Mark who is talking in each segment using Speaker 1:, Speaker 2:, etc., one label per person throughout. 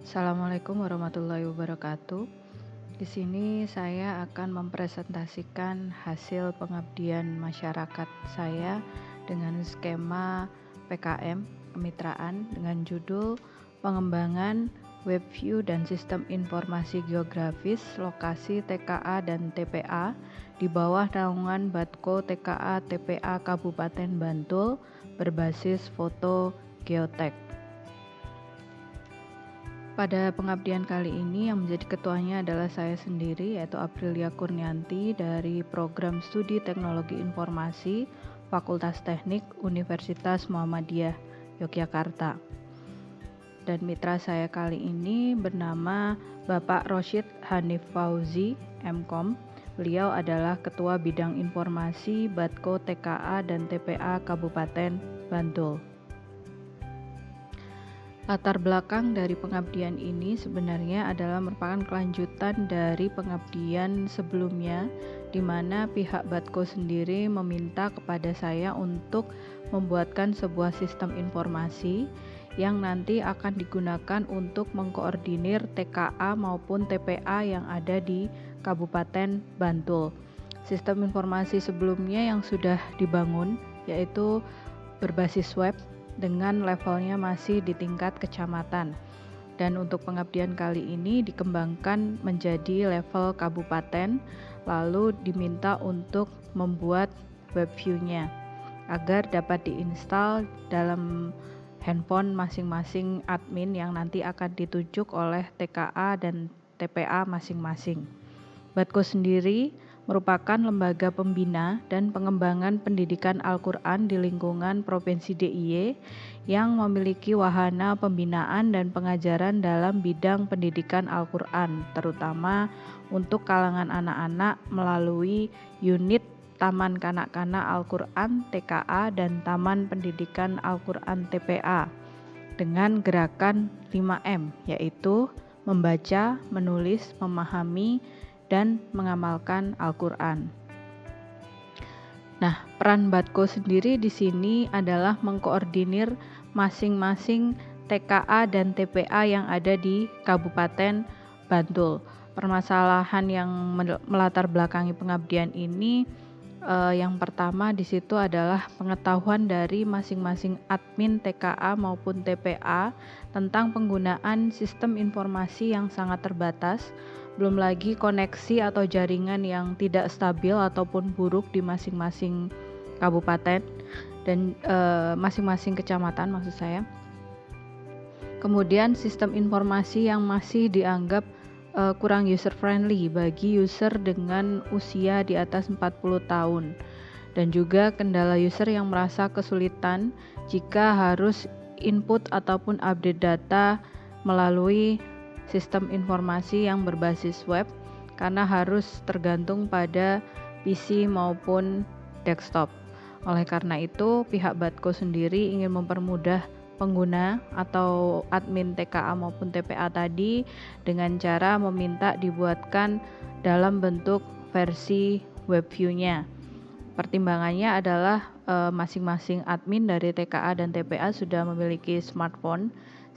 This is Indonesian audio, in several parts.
Speaker 1: Assalamualaikum warahmatullahi wabarakatuh. Di sini saya akan mempresentasikan hasil pengabdian masyarakat saya dengan skema PKM kemitraan dengan judul pengembangan web view dan sistem informasi geografis lokasi TKA dan TPA di bawah naungan Batko TKA TPA Kabupaten Bantul berbasis foto geotek. Pada pengabdian kali ini yang menjadi ketuanya adalah saya sendiri, yaitu Aprilia Kurnianti dari Program Studi Teknologi Informasi Fakultas Teknik Universitas Muhammadiyah Yogyakarta. Dan mitra saya kali ini bernama Bapak Rosyid Hanif Fauzi, MKom. Beliau adalah Ketua Bidang Informasi Batko TKA dan TPA Kabupaten Bantul. Latar belakang dari pengabdian ini sebenarnya adalah merupakan kelanjutan dari pengabdian sebelumnya, di mana pihak Batko sendiri meminta kepada saya untuk membuatkan sebuah sistem informasi yang nanti akan digunakan untuk mengkoordinir TKA maupun TPA yang ada di Kabupaten Bantul. Sistem informasi sebelumnya yang sudah dibangun yaitu berbasis web dengan levelnya masih di tingkat kecamatan, dan untuk pengabdian kali ini dikembangkan menjadi level kabupaten, lalu diminta untuk membuat web view-nya agar dapat diinstal dalam handphone masing-masing admin yang nanti akan ditunjuk oleh TKA dan TPA masing-masing. Batko sendiri merupakan lembaga pembina dan pengembangan pendidikan Al-Quran di lingkungan Provinsi DIY yang memiliki wahana pembinaan dan pengajaran dalam bidang pendidikan Al-Quran, terutama untuk kalangan anak-anak melalui unit Taman Kanak-kanak Al-Quran TKA dan Taman Pendidikan Al-Quran TPA dengan gerakan 5M, yaitu membaca, menulis, memahami, dan mengamalkan Al-Quran. Nah, peran Batko sendiri di sini adalah mengkoordinir masing-masing TKA dan TPA yang ada di Kabupaten Bantul. Permasalahan yang melatar belakangi pengabdian ini yang pertama di situ adalah pengetahuan dari masing-masing admin TKA maupun TPA tentang penggunaan sistem informasi yang sangat terbatas, belum lagi koneksi atau jaringan yang tidak stabil ataupun buruk di masing-masing kabupaten dan masing-masing kecamatan maksud saya. Kemudian sistem informasi yang masih dianggap kurang user friendly bagi user dengan usia di atas 40 tahun, dan juga kendala user yang merasa kesulitan jika harus input ataupun update data melalui sistem informasi yang berbasis web karena harus tergantung pada PC maupun desktop. Oleh karena itu, pihak Batko sendiri ingin mempermudah pengguna atau admin TKA maupun TPA tadi dengan cara meminta dibuatkan dalam bentuk versi web view-nya. Pertimbangannya adalah masing-masing admin dari TKA dan TPA sudah memiliki smartphone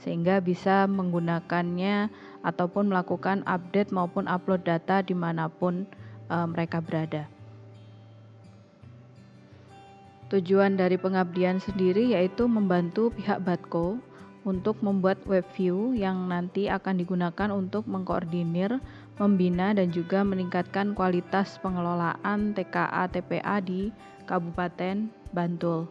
Speaker 1: sehingga bisa menggunakannya ataupun melakukan update maupun upload data dimanapun mereka berada. Tujuan dari pengabdian sendiri yaitu membantu pihak Batko untuk membuat web view yang nanti akan digunakan untuk mengkoordinir, membina, dan juga meningkatkan kualitas pengelolaan TKA TPA di Kabupaten Bantul.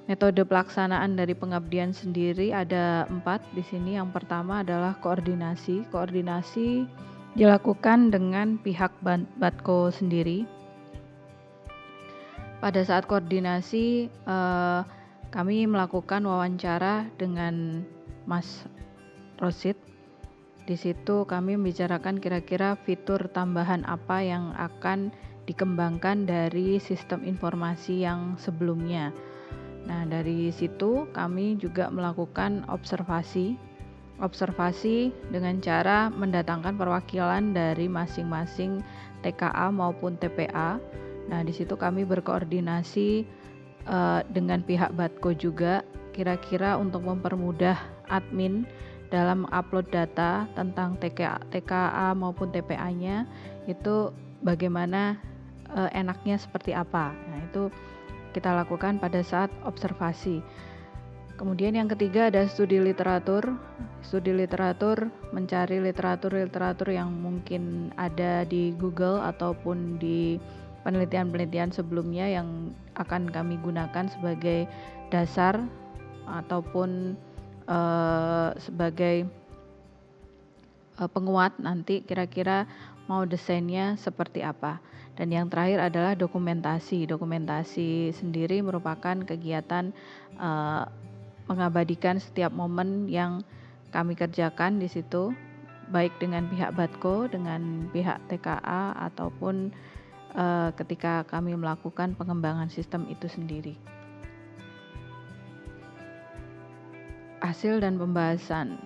Speaker 1: Metode pelaksanaan dari pengabdian sendiri ada 4 di sini. Yang pertama adalah koordinasi. Koordinasi dilakukan dengan pihak Batko sendiri. Pada saat koordinasi, kami melakukan wawancara dengan Mas Rosyid. Di situ kami membicarakan kira-kira fitur tambahan apa yang akan dikembangkan dari sistem informasi yang sebelumnya. Nah, dari situ kami juga melakukan observasi dengan cara mendatangkan perwakilan dari masing-masing TKA maupun TPA. Nah, di situ kami berkoordinasi dengan pihak Batko juga, kira-kira untuk mempermudah admin dalam upload data tentang TKA maupun TPA-nya itu bagaimana, enaknya seperti apa. Nah, itu kita lakukan pada saat observasi. Kemudian yang ketiga ada studi literatur. Studi literatur mencari literatur yang mungkin ada di Google ataupun di penelitian-penelitian sebelumnya yang akan kami gunakan sebagai dasar ataupun sebagai penguat nanti kira-kira mau desainnya seperti apa. Dan yang terakhir adalah dokumentasi. Dokumentasi sendiri merupakan kegiatan mengabadikan setiap momen yang kami kerjakan di situ, baik dengan pihak Badko, dengan pihak TKA, ataupun ketika kami melakukan pengembangan sistem itu sendiri. Hasil dan pembahasan.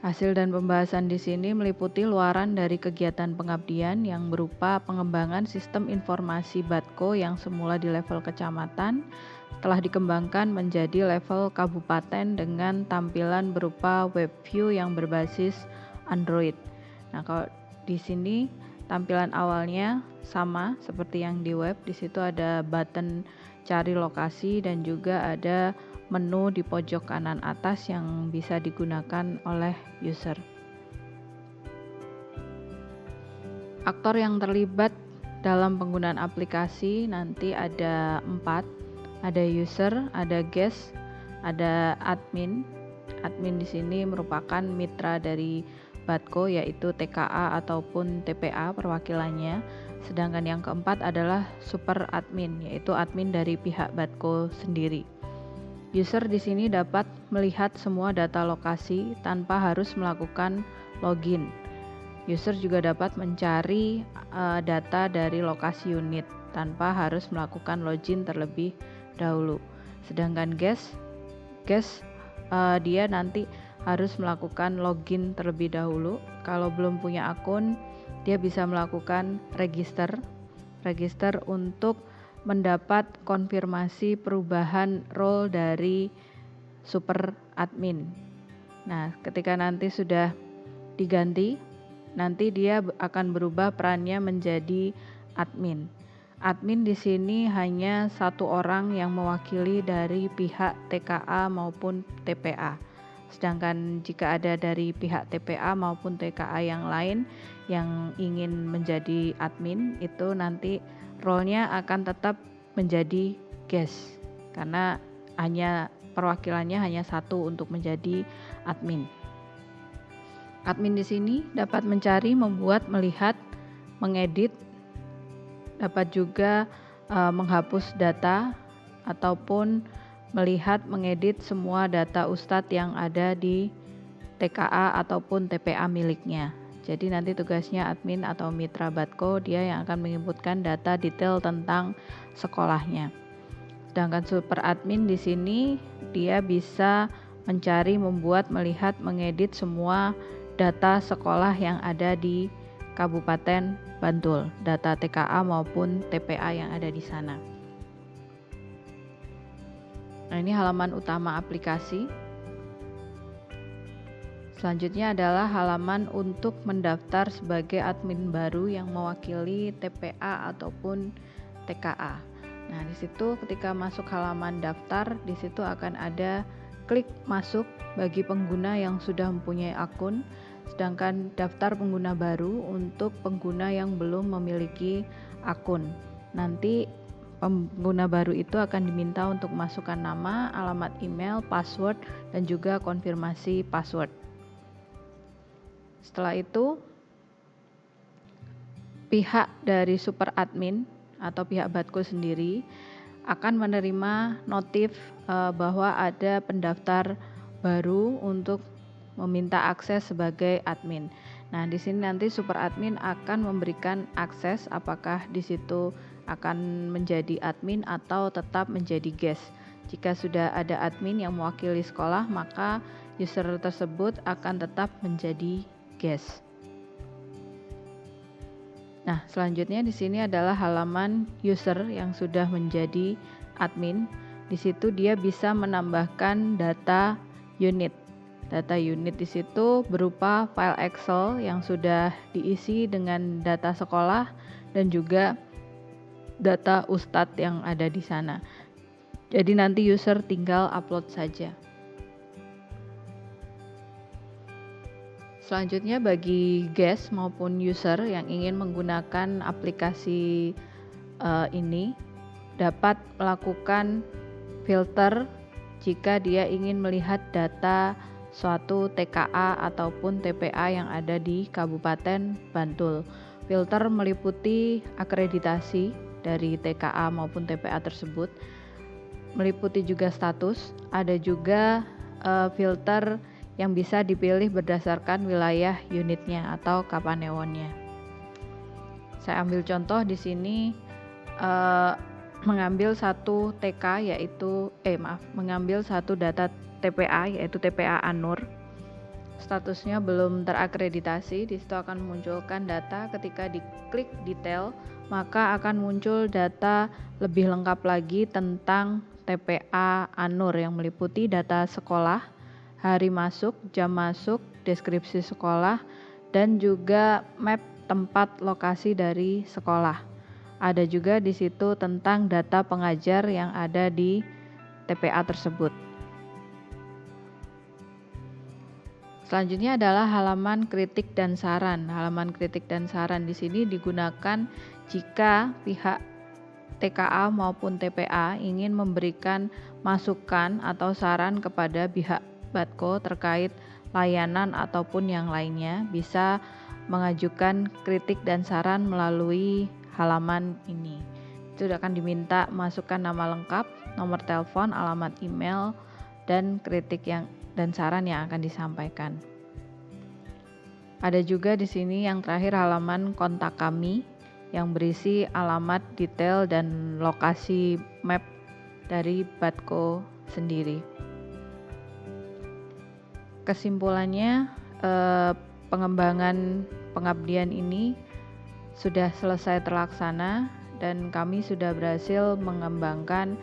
Speaker 1: Hasil dan pembahasan di sini meliputi luaran dari kegiatan pengabdian yang berupa pengembangan sistem informasi Badko yang semula di level kecamatan telah dikembangkan menjadi level kabupaten dengan tampilan berupa web view yang berbasis Android. Nah, kalau di sini tampilan awalnya sama seperti yang di web. Di situ ada button cari lokasi dan juga ada menu di pojok kanan atas yang bisa digunakan oleh user. Aktor yang terlibat dalam penggunaan aplikasi nanti ada 4. Ada user, ada guest, ada admin. Admin di sini merupakan mitra dari Badko yaitu TKA ataupun TPA perwakilannya. Sedangkan yang keempat adalah super admin yaitu admin dari pihak Badko sendiri. User di sini dapat melihat semua data lokasi tanpa harus melakukan login. User juga dapat mencari data dari lokasi unit tanpa harus melakukan login terlebih dahulu. Sedangkan guest dia nanti harus melakukan login terlebih dahulu. Kalau belum punya akun, dia bisa melakukan register untuk mendapat konfirmasi perubahan role dari super admin. Nah, ketika nanti sudah diganti, nanti dia akan berubah perannya menjadi admin. Admin di sini hanya satu orang yang mewakili dari pihak TKA maupun TPA. Sedangkan jika ada dari pihak TPA maupun TKA yang lain yang ingin menjadi admin, itu nanti role-nya akan tetap menjadi guest karena hanya perwakilannya hanya satu untuk menjadi admin. Admin di sini dapat mencari, membuat, melihat, mengedit, dapat juga menghapus data ataupun melihat, mengedit semua data Ustadz yang ada di TKA ataupun TPA miliknya. Jadi nanti tugasnya admin atau mitra Badko, dia yang akan menginputkan data detail tentang sekolahnya. Sedangkan super admin di sini dia bisa mencari, membuat, melihat, mengedit semua data sekolah yang ada di Kabupaten Bantul, data TKA maupun TPA yang ada di sana. Nah, ini halaman utama aplikasi. Selanjutnya adalah halaman untuk mendaftar sebagai admin baru yang mewakili TPA ataupun TKA. Nah, di situ ketika masuk halaman daftar, di situ akan ada klik masuk bagi pengguna yang sudah mempunyai akun, sedangkan daftar pengguna baru untuk pengguna yang belum memiliki akun. Nanti pengguna baru itu akan diminta untuk masukkan nama, alamat email, password, dan juga konfirmasi password. Setelah itu, pihak dari super admin atau pihak Badko sendiri akan menerima notif bahwa ada pendaftar baru untuk meminta akses sebagai admin. Nah, di sini nanti super admin akan memberikan akses apakah di situ akan menjadi admin atau tetap menjadi guest. Jika sudah ada admin yang mewakili sekolah, maka user tersebut akan tetap menjadi guest. Nah, selanjutnya di sini adalah halaman user yang sudah menjadi admin. Di situ dia bisa menambahkan data unit. Data unit di situ berupa file Excel yang sudah diisi dengan data sekolah dan juga data Ustadz yang ada di sana. Jadi nanti user tinggal upload saja. Selanjutnya bagi guest maupun user yang ingin menggunakan aplikasi ini dapat melakukan filter jika dia ingin melihat data suatu TKA ataupun TPA yang ada di Kabupaten Bantul. Filter meliputi akreditasi dari TKA maupun TPA tersebut, meliputi juga status, ada juga filter yang bisa dipilih berdasarkan wilayah unitnya atau kapanewonnya. Saya ambil contoh di sini mengambil satu TK mengambil satu data TPA yaitu TPA Anur. Statusnya belum terakreditasi. Di situ akan memunculkan data. Ketika diklik detail, maka akan muncul data lebih lengkap lagi tentang TPA Anur yang meliputi data sekolah, hari masuk, jam masuk, deskripsi sekolah, dan juga map tempat lokasi dari sekolah. Ada juga di situ tentang data pengajar yang ada di TPA tersebut. Selanjutnya adalah halaman kritik dan saran. Halaman kritik dan saran di sini digunakan jika pihak TKA maupun TPA ingin memberikan masukan atau saran kepada pihak Batko terkait layanan ataupun yang lainnya, bisa mengajukan kritik dan saran melalui halaman ini. Itu akan diminta masukkan nama lengkap, nomor telepon, alamat email, dan kritik dan saran yang akan disampaikan. Ada juga di sini yang terakhir halaman kontak kami yang berisi alamat, detail, dan lokasi map dari Batko sendiri. Kesimpulannya, pengembangan pengabdian ini sudah selesai terlaksana dan kami sudah berhasil mengembangkan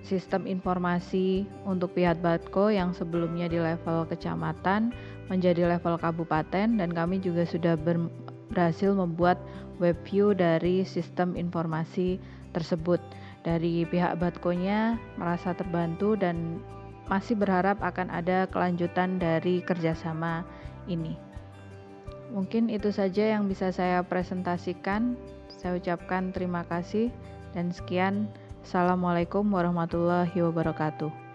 Speaker 1: sistem informasi untuk pihak Batko yang sebelumnya di level kecamatan menjadi level kabupaten, dan kami juga sudah berhasil membuat web view dari sistem informasi tersebut. Dari pihak Batkonya merasa terbantu dan masih berharap akan ada kelanjutan dari kerjasama ini. Mungkin itu saja yang bisa saya presentasikan. Saya ucapkan terima kasih dan sekian. Assalamualaikum warahmatullahi wabarakatuh.